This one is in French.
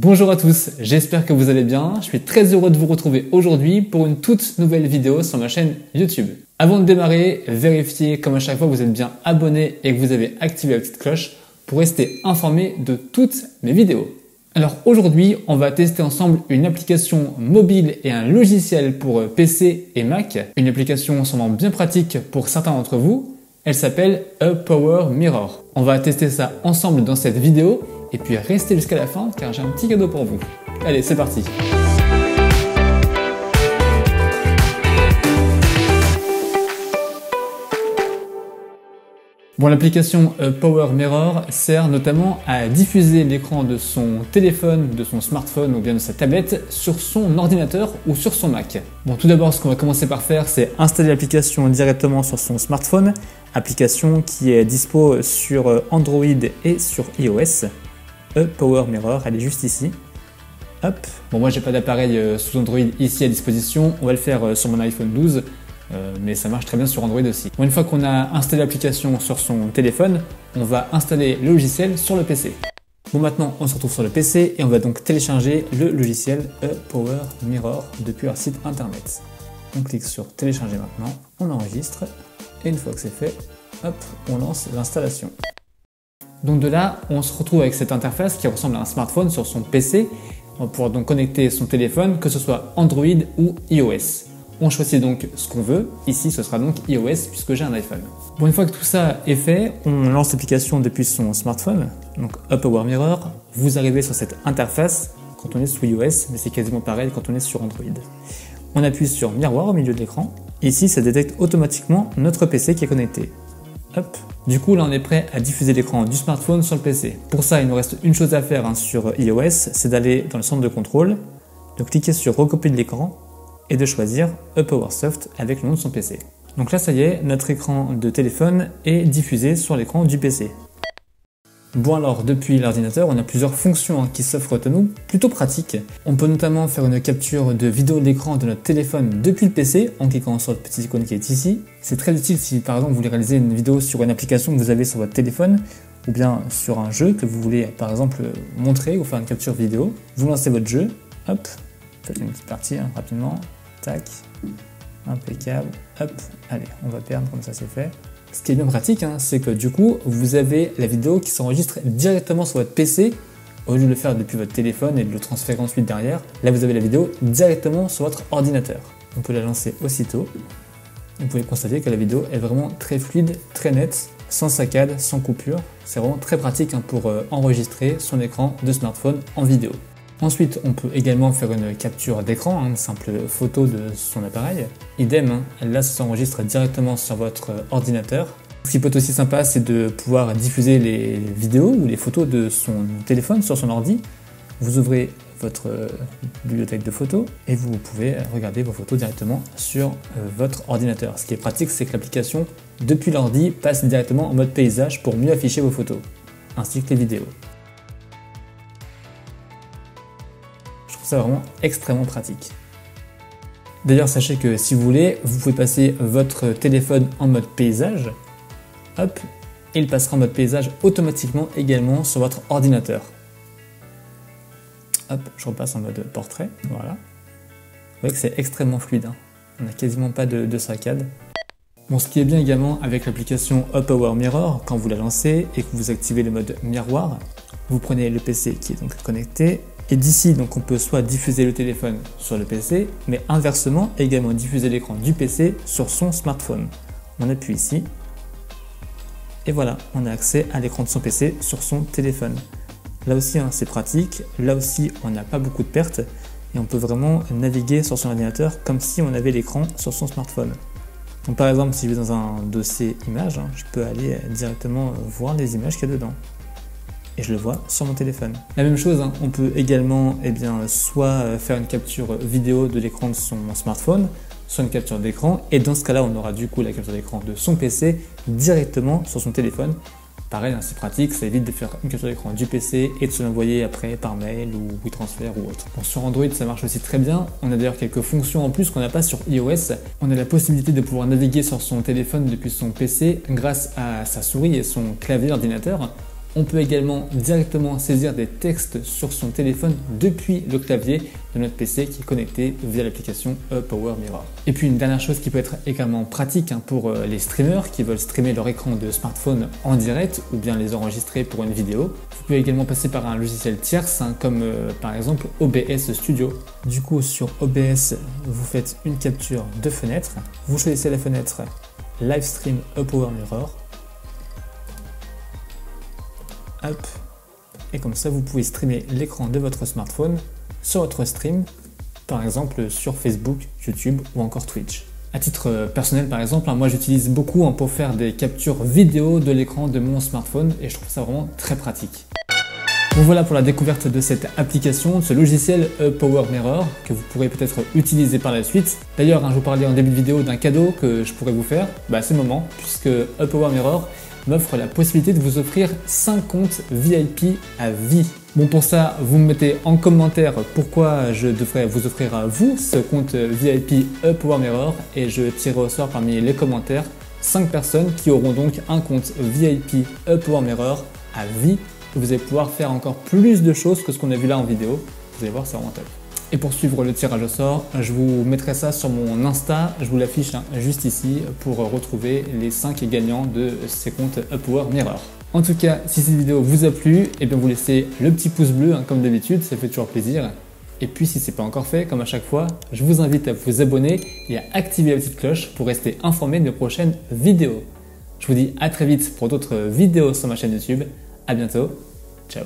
Bonjour à tous, j'espère que vous allez bien. Je suis très heureux de vous retrouver aujourd'hui pour une toute nouvelle vidéo sur ma chaîne YouTube. Avant de démarrer, vérifiez comme à chaque fois que vous êtes bien abonné et que vous avez activé la petite cloche pour rester informé de toutes mes vidéos. Alors aujourd'hui, on va tester ensemble une application mobile et un logiciel pour PC et Mac. Une application sûrement bien pratique pour certains d'entre vous. Elle s'appelle A Power Mirror. On va tester ça ensemble dans cette vidéo. Et puis restez jusqu'à la fin car j'ai un petit cadeau pour vous. Allez, c'est parti. Bon, l'application Power Mirror sert notamment à diffuser l'écran de son téléphone, de son smartphone ou bien de sa tablette sur son ordinateur ou sur son Mac. Bon, tout d'abord, ce qu'on va commencer par faire, c'est installer l'application directement sur son smartphone. Application qui est dispo sur Android et sur iOS. Power Mirror, elle est juste ici. Hop. Bon, moi j'ai pas d'appareil sous Android ici à disposition, on va le faire sur mon iPhone 12, mais ça marche très bien sur Android aussi. Bon, une fois qu'on a installé l'application sur son téléphone, on va installer le logiciel sur le PC. Bon, maintenant on se retrouve sur le PC et on va donc télécharger le logiciel Power Mirror depuis leur site internet. On clique sur télécharger maintenant, on enregistre et une fois que c'est fait, hop, on lance l'installation. Donc de là, on se retrouve avec cette interface qui ressemble à un smartphone sur son PC. On va pouvoir donc connecter son téléphone, que ce soit Android ou iOS. On choisit donc ce qu'on veut. Ici, ce sera donc iOS puisque j'ai un iPhone. Bon, une fois que tout ça est fait, on lance l'application depuis son smartphone. Donc Power Mirror, vous arrivez sur cette interface quand on est sous iOS, mais c'est quasiment pareil quand on est sur Android. On appuie sur miroir au milieu de l'écran. Ici, ça détecte automatiquement notre PC qui est connecté. Hop. Du coup, là, on est prêt à diffuser l'écran du smartphone sur le PC. Pour ça, il nous reste une chose à faire sur iOS, c'est d'aller dans le centre de contrôle, de cliquer sur recopier de l'écran et de choisir A Power Soft avec le nom de son PC. Donc là, ça y est, notre écran de téléphone est diffusé sur l'écran du PC. Bon alors, depuis l'ordinateur, on a plusieurs fonctions qui s'offrent à nous, plutôt pratiques. On peut notamment faire une capture de vidéo de l'écran de notre téléphone depuis le PC en cliquant sur le petit icône qui est ici. C'est très utile si par exemple vous voulez réaliser une vidéo sur une application que vous avez sur votre téléphone ou bien sur un jeu que vous voulez par exemple montrer ou faire une capture vidéo. Vous lancez votre jeu, hop, faites une petite partie rapidement, tac, impeccable, hop, allez, on va perdre comme ça c'est fait. Ce qui est bien pratique, c'est que du coup, vous avez la vidéo qui s'enregistre directement sur votre PC au lieu de le faire depuis votre téléphone et de le transférer ensuite derrière. Là, vous avez la vidéo directement sur votre ordinateur. On peut la lancer aussitôt. Vous pouvez constater que la vidéo est vraiment très fluide, très nette, sans saccade, sans coupure. C'est vraiment très pratique pour enregistrer son écran de smartphone en vidéo. Ensuite, on peut également faire une capture d'écran, une simple photo de son appareil. Idem, là, ça s'enregistre directement sur votre ordinateur. Ce qui peut être aussi sympa, c'est de pouvoir diffuser les vidéos ou les photos de son téléphone sur son ordi. Vous ouvrez votre bibliothèque de photos et vous pouvez regarder vos photos directement sur votre ordinateur. Ce qui est pratique, c'est que l'application, depuis l'ordi, passe directement en mode paysage pour mieux afficher vos photos, ainsi que les vidéos. C'est vraiment extrêmement pratique. D'ailleurs, sachez que si vous voulez, vous pouvez passer votre téléphone en mode paysage. Hop, et il passera en mode paysage automatiquement également sur votre ordinateur. Hop, je repasse en mode portrait, voilà. Vous voyez que c'est extrêmement fluide, on n'a quasiment pas de saccade. Bon, ce qui est bien également avec l'application Power Mirror, quand vous la lancez et que vous activez le mode miroir, vous prenez le PC qui est donc connecté. Et d'ici, donc on peut soit diffuser le téléphone sur le PC, mais inversement, également diffuser l'écran du PC sur son smartphone. On appuie ici, et voilà, on a accès à l'écran de son PC sur son téléphone. Là aussi, c'est pratique, là aussi, on n'a pas beaucoup de pertes, et on peut vraiment naviguer sur son ordinateur comme si on avait l'écran sur son smartphone. Donc par exemple, si je vais dans un dossier images, je peux aller directement voir les images qu'il y a dedans. Et je le vois sur mon téléphone. La même chose, on peut également soit faire une capture vidéo de l'écran de son smartphone, soit une capture d'écran, et dans ce cas-là, on aura du coup la capture d'écran de son PC directement sur son téléphone. Pareil, c'est pratique, ça évite de faire une capture d'écran du PC et de se l'envoyer après par mail ou WeTransfer ou autre. Bon, sur Android, ça marche aussi très bien. On a d'ailleurs quelques fonctions en plus qu'on n'a pas sur iOS. On a la possibilité de pouvoir naviguer sur son téléphone depuis son PC grâce à sa souris et son clavier ordinateur. On peut également directement saisir des textes sur son téléphone depuis le clavier de notre PC qui est connecté via l'application Power Mirror. Et puis une dernière chose qui peut être également pratique pour les streamers qui veulent streamer leur écran de smartphone en direct ou bien les enregistrer pour une vidéo. Vous pouvez également passer par un logiciel tierce comme par exemple OBS Studio. Du coup sur OBS, vous faites une capture de fenêtre, vous choisissez la fenêtre Livestream Power Mirror. Hop. Et comme ça, vous pouvez streamer l'écran de votre smartphone sur votre stream, par exemple sur Facebook, YouTube ou encore Twitch. À titre personnel, par exemple, moi j'utilise beaucoup pour faire des captures vidéo de l'écran de mon smartphone et je trouve ça vraiment très pratique. Bon, voilà pour la découverte de cette application, de ce logiciel Power Mirror que vous pourrez peut-être utiliser par la suite. D'ailleurs, je vous parlais en début de vidéo d'un cadeau que je pourrais vous faire. C'est le moment puisque Power Mirror m'offre la possibilité de vous offrir 5 comptes VIP à vie. Bon, pour ça, vous me mettez en commentaire pourquoi je devrais vous offrir à vous ce compte VIP Power Mirror et je tirerai au sort parmi les commentaires 5 personnes qui auront donc un compte VIP Power Mirror à vie. Vous allez pouvoir faire encore plus de choses que ce qu'on a vu là en vidéo. Vous allez voir, c'est vraiment top. Et pour suivre le tirage au sort, je vous mettrai ça sur mon Insta, je vous l'affiche juste ici pour retrouver les 5 gagnants de ces comptes Power Mirror. En tout cas, si cette vidéo vous a plu, vous laissez le petit pouce bleu comme d'habitude, ça fait toujours plaisir. Et puis si ce n'est pas encore fait, comme à chaque fois, je vous invite à vous abonner et à activer la petite cloche pour rester informé de prochaines vidéos. Je vous dis à très vite pour d'autres vidéos sur ma chaîne YouTube. À bientôt, ciao.